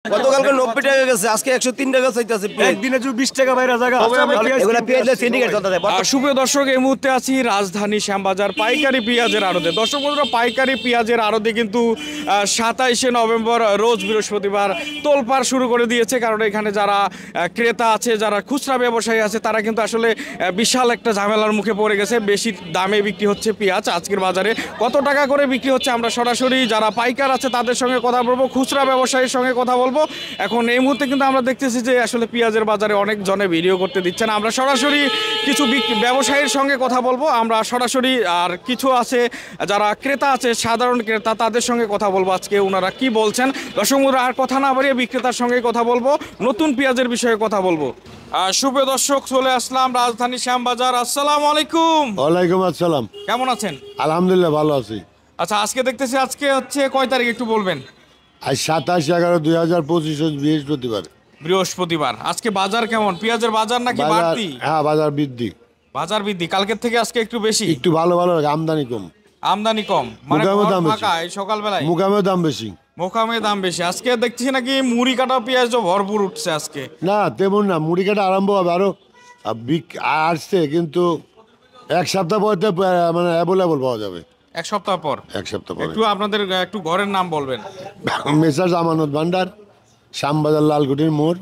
গতকালকে 90 টাকা গেছে, আজকে 103 টাকা চাইতেছে। একদিনে যদি 20 টাকা বাইরে জায়গা এগুলা পেঁয়াজের সিন্ডিকেট চলতেছে। সুপ্রিয় দর্শক, এই মুহূর্তে আছি রাজধানী শ্যামবাজার পাইকারি পেঁয়াজের আড়তে। দর্শক বন্ধুরা, পাইকারি পেঁয়াজের আড়তে কিন্তু 27শে নভেম্বর রোজ বৃহস্পতিবার তোলপাড় শুরু করে দিয়েছে। কারণ এখানে যারা ক্রেতা আছে, যারা খুচরা ব্যবসায়ী আছে, তারা কিন্তু আসলে বিশাল একটা ঝামেলার মুখে পড়ে গেছে। বেশি দামে বিক্রি হচ্ছে পেঁয়াজ। আজকের বাজারে কত টাকা করে বিক্রি হচ্ছে আমরা সরাসরি যারা পাইকার আছে তাদের সঙ্গে কথা বলবো, খুচরা ব্যবসায়ীর সঙ্গে কথা বলবো। এখন এই মুহূর্তে কিন্তু আমরা দেখতেছি যে আসলে পেঁয়াজের বাজারে অনেক জনে ভিডিও করতে দিচ্ছেন। আমরা সরাসরি কিছু ব্যবসায়ীর সঙ্গে কথা বলবো, আমরা সরাসরি। আর কিছু আছে যারা ক্রেতা আছে, সাধারণ ক্রেতা, তাদের সঙ্গে কথা বলবো আজকে ওনারা কি বলছেন। দর্শক বন্ধুরা, আর কথা না বাড়িয়ে বিক্রেতার সঙ্গে কথা বলবো, নতুন পেঁয়াজের বিষয়ে কথা বলবো। সুপ্রিয় দর্শক, চলে আসলাম রাজধানী শ্যামবাজার। আসসালামু আলাইকুম। ওয়ালাইকুম আসসালাম। কেমন আছেন? আলহামদুলিল্লাহ ভালো আছি। আচ্ছা, আজকে দেখতেছি আজকে হচ্ছে কয় তারিখ একটু বলবেন? আজ 27/11/2025 বৃহস্পতিবার। বৃহস্পতিবার। আজকে বাজার কেমন? পেঁয়াজের বাজার নাকি বাড়তি? হ্যাঁ, বাজার বৃদ্ধি। বাজার বৃদ্ধি কালকের থেকে আজকে একটু বেশি, একটু ভালো ভালো আমদানি কম। আমদানি কম মানে মুকামের দাম বেশি। ফাঁকা, এই সকালবেলায় মুকামের দাম বেশি। মোকামে দাম বেশি। আজকে দেখছি নাকি মুড়ি কাটা পেঁয়াজ ভরপুর উঠছে আজকে। না তেমন না, মুড়ি কাটা আরম্ভ হবে আরো আসছে, কিন্তু এক সপ্তাহ পর মানে অ্যাভেলেবল পাওয়া যাবে। এক সপ্তাহ পর? এক সপ্তাহ পর। একটু আপনাদের একটু ঘরের নাম বলবেন। মেসার্স আমানত ভান্ডার, শ্যামবাজার, লালকুটির মোড়।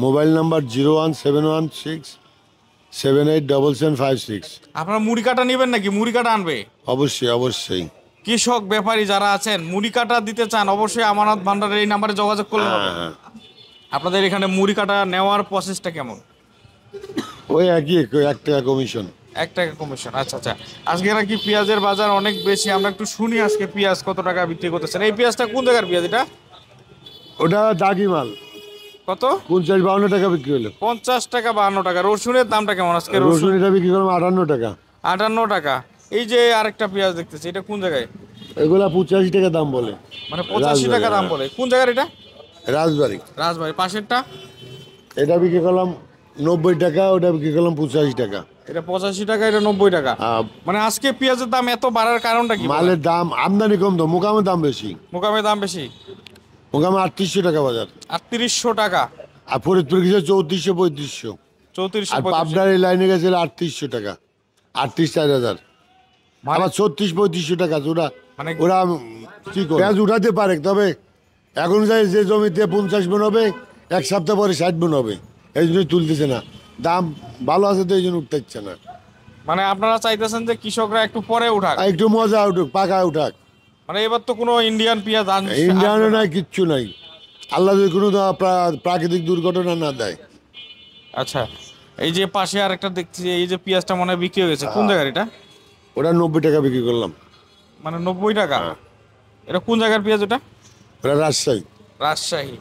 Mobile number 01716787756। আপনারা মুড়ি কাটা নেবেন নাকি? মুড়ি কাটা আনবে? অবশ্যই অবশ্যই। কৃষক ব্যাপারী যারা আছেন, মুড়ি কাটা দিতে চান, অবশ্যই আমানত ভান্ডারের এই নাম্বারে যোগাযোগ করলে হবে। আপনাদের এখানে মুড়ি কাটা নেওয়ার প্রসেসটা কেমন? ওই একই, 1 টাকা কমিশন। 1 টাকা কমিশন। আচ্ছা আচ্ছা। আজকে নাকি পেঁয়াজের বাজার অনেক বেশি। আমরা একটু শুনি আজকে পেঁয়াজ কত টাকা বিক্রি করতেছেন। এই পেঁয়াজটা কোন জায়গার পেঁয়াজ? এটা ওটা দাগি মাল। কত? 50-52 টাকা বিক্রি হলো। 50 টাকা 52 টাকা। রসুনের দামটা কেমন আজকে? রসুন এটা বিক্রি করলাম 58 টাকা। 58 টাকা। এই যে আরেকটা পেঁয়াজ দেখতেছি, এটা কোন জায়গায়? এগুলা 85 টাকা দাম বলে। মানে 85 টাকা দাম বলে। কোন জায়গার এটা? রাজবাড়ি। রাজবাড়ি। পাশেরটা? এটা বিক্রি করলাম 90 টাকা, ওটা বিক্রি করলাম 85 টাকা। এটা 85 টাকা, এটা 90 টাকা। মানে আজকে পেঁয়াজের দাম এত বাড়ার কারণটা কি? মালের দাম আমদানি কম তো, মুকামের দাম বেশি। মোকামের দাম বেশি? মুকামে 3800 টাকা বাজার। 3800 টাকা। আর ফরিদপুর গেছে 3400-3500। 3400। আর পাবনার এই লাইনে গেছিল 3800 টাকা, 38-4000। আবার 36-3500 টাকা। ওরা মানে ওরা কি করে পেঁয়াজ উঠাতে পারে, তবে এখন যায় যে জমিতে 50 মণ হবে, এক সপ্তাহ পরে 60 মণ হবে, এই জন্য তুলতেছে না। দাম ভালো আছে তো এই জন্য উঠতে ইচ্ছে না। মানে আপনারা চাইতেছেন যে কৃষকরা একটু পরে উঠাক, আর একটু মজা উঠুক, পাকা উঠাক। মানে এবার তো কোনো ইন্ডিয়ান পেঁয়াজ ইন্ডিয়ানও নাই, কিচ্ছু নাই। আল্লাহ যদি কোনো প্রাকৃতিক দুর্ঘটনা না দেয়। আচ্ছা, এই যে পাশে আরেকটা দেখছি, এই যে পেঁয়াজটা মনে হয় বিক্রি হয়ে গেছে। কোন জায়গার এটা? ওটা 90 টাকা বিক্রি করলাম। মানে 90 টাকা? এটা কোন জায়গার পেঁয়াজ? ওটা ওটা রাজশাহী। রাজশাহী।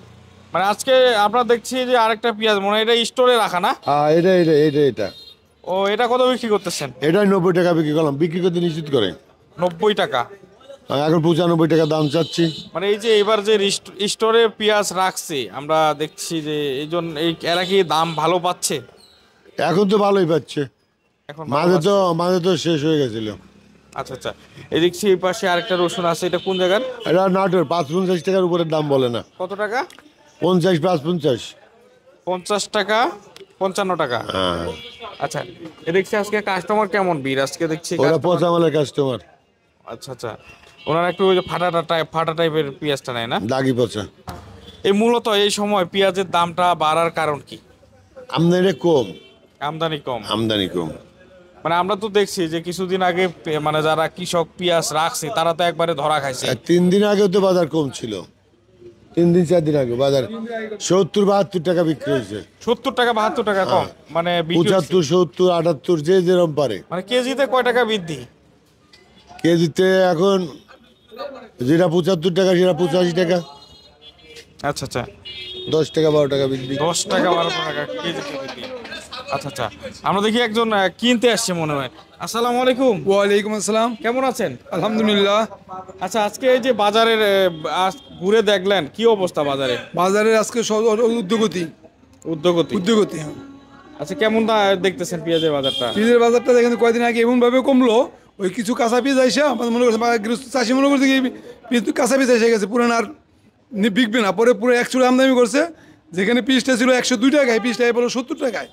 মানে আজকে আমরা দেখছি যে আরেকটা পেঁয়াজ মনে হয় এটা স্টোরে রাখা না? হ্যাঁ, এটা এটা এটা এটা ও, এটা কত বিক্রি করতেছেন? এটাই 90 টাকা বিক্রি করলাম। বিক্রি করতে নিশ্চিত করে 90 টাকা। এখন 95 টাকা দাম চাচ্ছি। মানে এই যে এবার যে স্টোরে পেঁয়াজ রাখছে, আমরা দেখছি যে এই জন্য এরা কি দাম ভালো পাচ্ছে? এখন তো ভালোই পাচ্ছে। এখন মাঝে তো শেষ হয়ে গেছিল। আচ্ছা আচ্ছা। এই দেখছি এই পাশে আরেকটা রসুন আছে, এটা কোন জায়গার? এটা নাটোর। 55 টাকার উপরে দাম বলে না। কত টাকা? 50-55। 50 টাকা 55 টাকা। আচ্ছা, এ দেখছি আজকে কাস্টমার কেমন ভিড় আজকে দেখছি? ওরা পচা মালের কাস্টমার। আচ্ছা আচ্ছা। ওনারা একটু ওই যে ফাটা টাইপের পেঁয়াজটা নেয় না? দাগি পচা। এই মূলত এই সময় পেঁয়াজের দামটা বাড়ার কারণ কি? আমদানি কম। আমদানি কম? আমদানি কম। মানে আমরা তো দেখছি যে কিছুদিন আগে মানে যারা কৃষক পেঁয়াজ রাখছে তারা তো একবারে ধরা খাইছে। 3 দিন আগেও তো বাজার কম ছিল। 3-4 দিন আগে বাজার 70-72 টাকা বিক্রি হয়েছে। 70 টাকা 72 টাকা কম? মানে 75-70-78 যে যেরকম পারে। মানে কেজিতে কয় টাকা বৃদ্ধি? কেজিতে এখন যেটা 75 টাকা সেটা 85 টাকা। আচ্ছা আচ্ছা। 10 টাকা 12 টাকা বৃদ্ধি। 10 টাকা 12 টাকা কেজিতে বৃদ্ধি। আচ্ছা আচ্ছা। আমরা দেখি একজন কিনতে আসছে মনে হয়। আসসালামু আলাইকুম। ওয়ালাইকুম আসসালাম। কেমন আছেন? আলহামদুলিল্লাহ। আচ্ছা, আজকে এই যে বাজারের ঘুরে দেখলেন কি অবস্থা বাজারে? বাজারের আজকে উদ্যোগতি। আচ্ছা, কেমন দেখতেছেন পেঁয়াজের বাজারটা? পেঁয়াজের বাজারটা দেখেন কয়েকদিন আগে এমন ভাবে কমলো, ওই কিছু কাঁচা পেঁয়াজ আইসা আমাদের মনে করছে চাষি মনে করছে কি কাঁচা পেঁয়াজ এসে গেছে, পুরান আর বিকবে না, পরে পুরো 100 আমদানি করছে, যেখানে পিসটা ছিল 102 টাকায়, পিসটা এবার 70 টাকায়,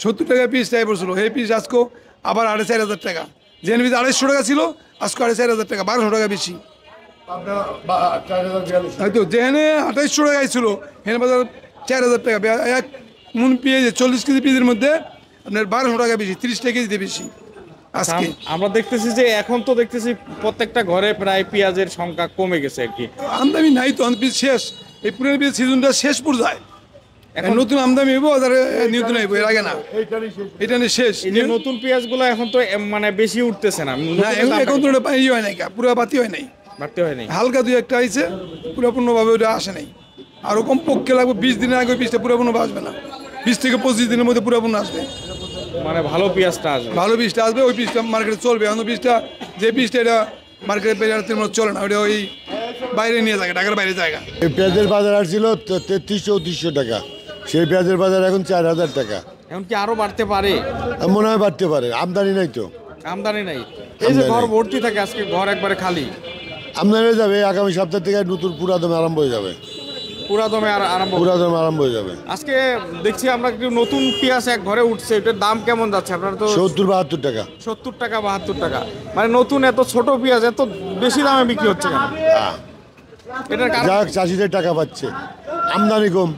70 টাকায় পিসটা এবার ছিল। এই পিস আজকেও আবার 4,500 টাকা, যেখানে পিস 250 টাকা ছিল আজকে 4,500 টাকা, 1200 টাকা বেশি। হয়তো যেখানে 2800 টাকায় ছিল সেখানে বাজার 4,000 টাকা। এক মন পেঁয়াজ 40 কেজি পেঁয়াজের মধ্যে আপনার 1200 টাকা বেশি, 30 টাকা কেজিতে বেশি আজকে। আমরা দেখতেছি যে এখন তো দেখতেছি প্রত্যেকটা ঘরে প্রায় পেঁয়াজের সংখ্যা কমে গেছে আর কি। আমদানি নাই তো, পিস শেষ, এই পুরো পিস সিজনটা শেষ পর্যায়ে। এখন নতুন আমদানি হইব, নিয়ন্ত্রণ হইব, এর আগে না, এটা নিয়ে শেষ। এই যে নতুন পেঁয়াজগুলো এখন তো মানে বেশি উঠতেছে না, না এখন তো ওটা পাই হয় নাই, পুরো বাতি হয় নাই, বাড়তে হয় নাই, হালকা 2-1টা আইছে, পুরোপূর্ণভাবে ওটা আসে নাই। আরও কম পক্ষে লাগবে 20 দিনের আগে পিসটা পুরোপূর্ণ আসবে না, 20 থেকে 25 দিনের মধ্যে পুরোপূর্ণ আসবে, মানে ভালো পেঁয়াজটা আসবে, ভালো পিসটা আসবে। ওই পিসটা মার্কেটে চলবে, এখন পিসটা যে পিসটা এটা মার্কেটে পেঁয়াজের মধ্যে চলে না, ওটা ওই বাইরে নিয়ে যায়, ঢাকার বাইরে জায়গা। এই পেঁয়াজের বাজার আসছিল 3300-3400 টাকা, সেই পেঁয়াজের বাজার এখন 4,000 টাকা। এখন কি আরো বাড়তে পারে? মনে হয় বাড়তে পারে, আমদানি নাই তো, আমদানি নাই, এই যে ঘর ভর্তি থাকে, আজকে ঘর একবারে খালি। আমদানি হয়ে যাবে আগামী সপ্তাহ থেকে, নতুন পুরাদমে আরম্ভ হয়ে যাবে, পুরাদমে আরম্ভ হয়ে যাবে। আজকে দেখছি আমরা একটু নতুন পেঁয়াজ এক ঘরে উঠছে, এটার দাম কেমন যাচ্ছে আপনার? তো 70-72 টাকা। 70 টাকা 72 টাকা, মানে নতুন এত ছোট পেঁয়াজ এত বেশি দামে বিক্রি হচ্ছে কেন? এটার কারণ? যাক, চাষিদের টাকা পাচ্ছে, আমদানি কম।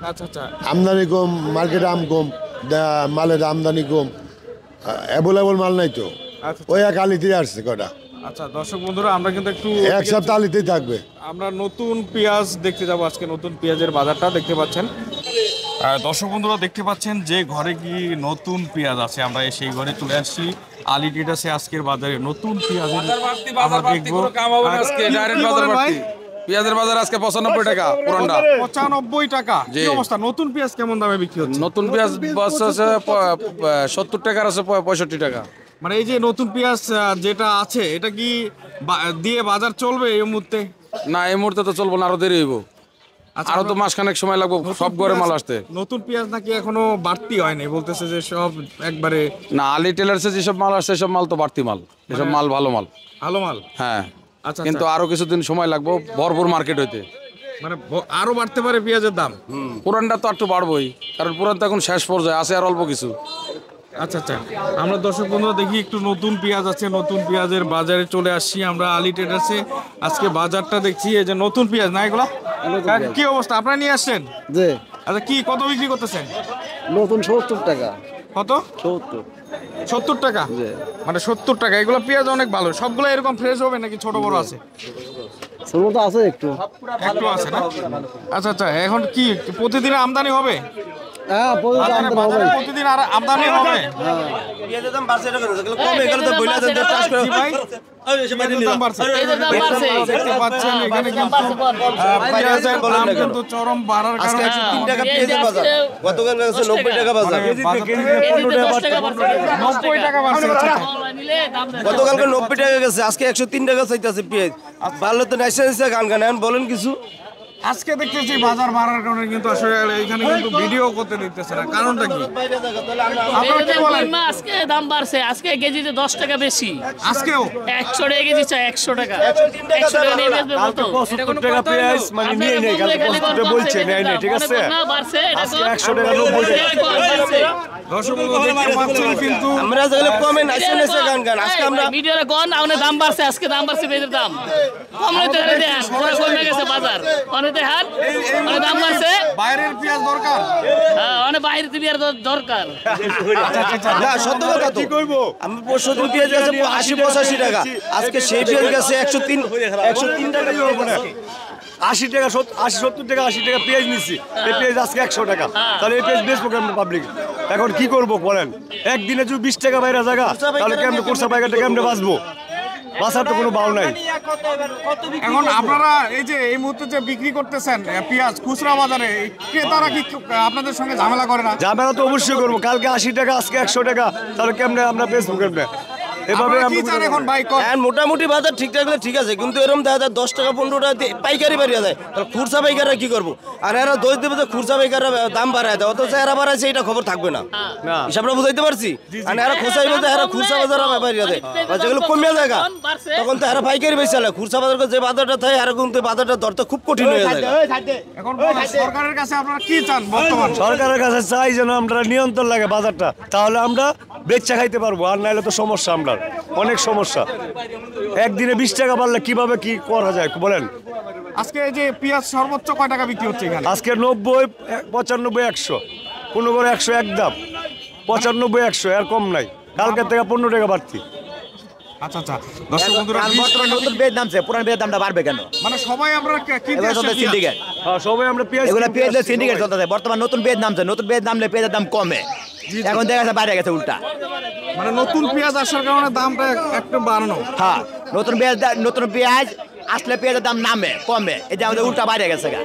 আচ্ছা আচ্ছা, আমদানি কম, মার্কেটে আম কম, মালের আমদানি কম, অ্যাভেলেবল মাল নাই তো, আচ্ছা ওই এক আলিতেই আসছে কটা। আচ্ছা দর্শক বন্ধুরা, আমরা কিন্তু একটু এক সপ্তাহ আলিতেই থাকবে। আমরা নতুন পেঁয়াজ দেখতে যাব আজকে, নতুন পেঁয়াজের বাজারটা দেখতে পাচ্ছেন। দর্শক বন্ধুরা দেখতে পাচ্ছেন যে ঘরে কি নতুন পেঁয়াজ আছে, আমরা সেই ঘরে চলে আসছি। আলি ট্রেডার্সে আজকের বাজারে নতুন পেঁয়াজের আমরা দেখবো। পেঁয়াজের বাজার আজকে 95 টাকা, পুরানটা 95 টাকা। কি অবস্থা, নতুন পেঁয়াজ কেমন দামে বিক্রি হচ্ছে? নতুন পেঁয়াজ আছে 70 টাকার, আছে 65 টাকা। মানে এই যে নতুন পেঁয়াজ যেটা আছে, এটা কি দিয়ে বাজার চলবে এই মুহূর্তে? না, এই মুহূর্তে তো চলবো না, আরো দেরি হইব, আচ্ছা, আরো তো মাসখানেক সময় লাগবে সব ঘরে মাল আসতে। নতুন পেঁয়াজ নাকি এখনো বাড়তি হয়নি, বলতেছে যে সব একবারে। না, আলি টেলার্সে যেসব মাল আসছে সব মাল তো বাড়তি মাল, এসব মাল ভালো মাল, ভালো মাল। হ্যাঁ, আচ্ছা, কিন্তু আরো কিছুদিন সময় লাগবে ভরপুর মার্কেট হইতে, মানে আরো বাড়তে পারে পেঁয়াজের দাম। পুরানটা তো একটু বাড়বই, কারণ পুরান তো এখন শেষ পর্যায়ে আছে, আর অল্প কিছু। আচ্ছা আচ্ছা, আমরা দর্শক বন্ধুরা দেখি একটু নতুন পেঁয়াজ আছে, নতুন পেঁয়াজের বাজারে চলে আসছি আমরা আলি ট্রেডার্সে। আজকে বাজারটা দেখছি, এই যে নতুন পেঁয়াজ না এগুলা, কি অবস্থা আপনারা নিয়ে আসছেন? জি। আচ্ছা, কি কত বিক্রি করতেছেন? নতুন 70 টাকা। কত? 70। 70 টাকা, মানে 70 টাকা। এগুলো পেঁয়াজ অনেক ভালো, সবগুলো এরকম ফ্রেশ হবে নাকি ছোট বড় আছে? ছোট তো আছে একটু, একটু আছে না? আচ্ছা আচ্ছা, এখন কি প্রতিদিন আমদানি হবে? হ্যাঁ প্রতিদিন আর আমদানি হবে। পেঁয়াজের দাম বাড়ছে, এটা কেন? কমে গেল তো বইলা দেন, চাষ করে ভাই দাম বাড়ছে। দেখতে পাচ্ছেন এখানে কিন্তু পেঁয়াজের দাম কিন্তু চরম বাড়ার আজকে কারণে 103 টাকা পেঁয়াজের বাজার, গতকাল গেছে 90 টাকা বাজার, 90 টাকা বাড়ছে। গতকালকে 90 টাকা গেছে, আজকে 103 টাকা চাইতেছে পেঁয়াজ। ভালো তো নাইসা গান গান, এখন বলেন কিছু। আজকে দেখতেছি বাজার বাড়ার কারণে কিন্তু আসলে এখানে কিন্তু ভিডিও করতে দিতেছে না, কারণটা কি আপনারা কি বলেন? আজকে দাম বাড়ছে, আজকে কেজিতে 10 টাকা বেশি, আজকেও 100 টাকা কেজি চাই, 100 টাকা 100 টাকা নিয়ে বেচবে বলতো। 75 টাকা পেঁয়াজ মানে নিয়ে নেই, কাল 75 বলছে নেই নেই, ঠিক আছে? না বাড়ছে, এটা তো 100 টাকা 90 টাকা বাড়ছে। দর্শক বন্ধু দেখতে পাচ্ছেন কিন্তু আমরা যেগুলো কমে নাইসা গান গান, আজকে আমরা ভিডিওরে কোন আউনে দাম বাড়ছে, আজকে দাম বাড়ছে পেঁয়াজের দাম কম হইতে হলে দেন, পুরো কমে গেছে বাজার, অনেক হার অনেক দাম বাড়ছে। বাইরের পেঁয়াজ দরকার, হ্যাঁ অনেক বাইরে পেঁয়াজ দরকার। না সত্য কথা তো, আমি পরশুদিন পেঁয়াজ গেছে 80-85 টাকা, আজকে সেই পেঁয়াজ গেছে 103 টাকা। 80 টাকা 70 টাকা 80 টাকা পেঁয়াজ নিচ্ছি, এই পেঁয়াজ আজকে 100 টাকা, তাহলে এই পেঁয়াজ বেচবো কেমন পাবলিক? এখন কি করবো বলেন? একদিনে যদি 20 টাকা বাইরে জায়গা, তাহলে কেমন কোর্সা পাইকারটা কেমনে বাঁচবো? বাঁচার তো কোনো বাউ নাই। এখন আপনারা এই যে এই মুহূর্তে যে বিক্রি করতেছেন পেঁয়াজ খুচরা বাজারে, ক্রেতারা কি আপনাদের সঙ্গে ঝামেলা করে না? ঝামেলা তো অবশ্যই করবো, কালকে 80 টাকা আজকে 100 টাকা, তাহলে কেমনে আমরা বেচবো কেমনে? এভাবে আপনারা কি চান এখন ভাই কম? হ্যাঁ, মোটামুটি বাজার ঠিকঠাক হলে ঠিক আছে, কিন্তু এরকম দেখা যায় 10 টাকা 15 টাকা দিয়ে পাইকারি বাড়িয়ে দেয়, তাহলে খুচরা পাইকাররা কি করবো? আর এরা দোষ দেবে যে খুচরা পাইকাররা দাম বাড়ায় দেয়, অথচ এরা বাড়াইছে এটা খবর থাকবে না। হিসাবটা বুঝাইতে পারছি? আর এরা খুচরা বলতে এরা খুচরা বাজার বাড়িয়ে দেয়, আর যেগুলো কমিয়ে যায় তখন তো এরা পাইকারি বেশি চালে। খুচরা বাজার যে বাজারটা থাকে এরা কিন্তু বাজারটা ধরতে খুব কঠিন হয়ে যায়। এখন সরকারের কাছে আপনারা কি চান বর্তমান? সরকারের কাছে চাই যেন আমরা নিয়ন্ত্রণ লাগে বাজারটা, তাহলে আমরা বেচা খাইতে পারবো, আর নাইলে তো সমস্যা, আমরা অনেক সমস্যা। একদিনে 20 টাকা বাড়লে কিভাবে কি করা যায় বলেন? আজকে এই যে পেঁয়াজ সর্বোচ্চ কয় টাকা বিক্রি হচ্ছে এখানে? আজকে 90, 95, 100, কোনো করে 100 একদম, 95, 100 আর কম নাই। কালকের থেকে 15 টাকা বাড়তি। আচ্ছা আচ্ছা, দর্শক বন্ধুরা, বর্তমানে নতুন পেঁয়াজ নামছে, পুরান পেঁয়াজের দামটা বাড়বে কেন? মানে সবাই আমরা কিনতে এগুলো আসছি চলতে পেঁয়াজ। সিন্ডিকেট, হ্যাঁ, সবাই আমরা পেঁয়াজ এগুলো কিনতে পেঁয়াজের আসছি, সিন্ডিকেট সবাই। চলতেছে। বর্তমান নতুন পেঁয়াজ নামছে, নতুন পেঁয়াজ নামলে পেঁয়াজের দাম কমে, এখন দেখা যাচ্ছে বাইরে গেছে উল্টা। মানে নতুন পেঁয়াজ আসার কারণে দামটা একটু বাড়ানো। হ্যাঁ, নতুন পেঁয়াজ আসলে পেঁয়াজের দাম নামে কমে, এই যে আমাদের উল্টা বাইরে গেছে গা,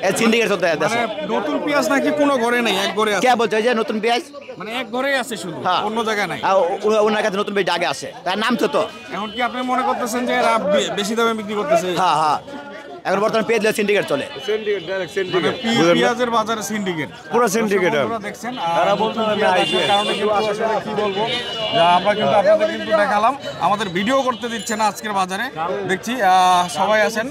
এই সিন্ডিকেট চলতে মানে দেশে। নতুন পেঁয়াজ নাকি কোনো ঘরে নেই, এক ঘরে আছে। কে বলছে এই যে নতুন পেঁয়াজ? মানে এক ঘরেই আছে শুধু, হ্যাঁ, অন্য জায়গায় নাই। ওনার কাছে নতুন পেঁয়াজ আগে আছে, তার নামছে তো। এখন কি আপনি মনে করতেছেন যে এরা বেশি দামে বিক্রি করতেছে? হ্যাঁ হ্যাঁ, এখন বর্তমানে পেঁয়াজ সিন্ডিকেট চলে। সিন্ডিকেট, ডাইরেক্ট সিন্ডিকেট, মানে পেঁয়াজের বাজারে সিন্ডিকেট, পুরো সিন্ডিকেট। আপনারা দেখছেন তারা বলতো না, পেঁয়াজ আমি আসার কারণে কিন্তু আসলে কি বলবো, যা আমরা কিন্তু আপনাদের কিন্তু দেখালাম, আমাদের ভিডিও করতে দিচ্ছে না আজকের বাজারে। দেখছি সবাই আছেন।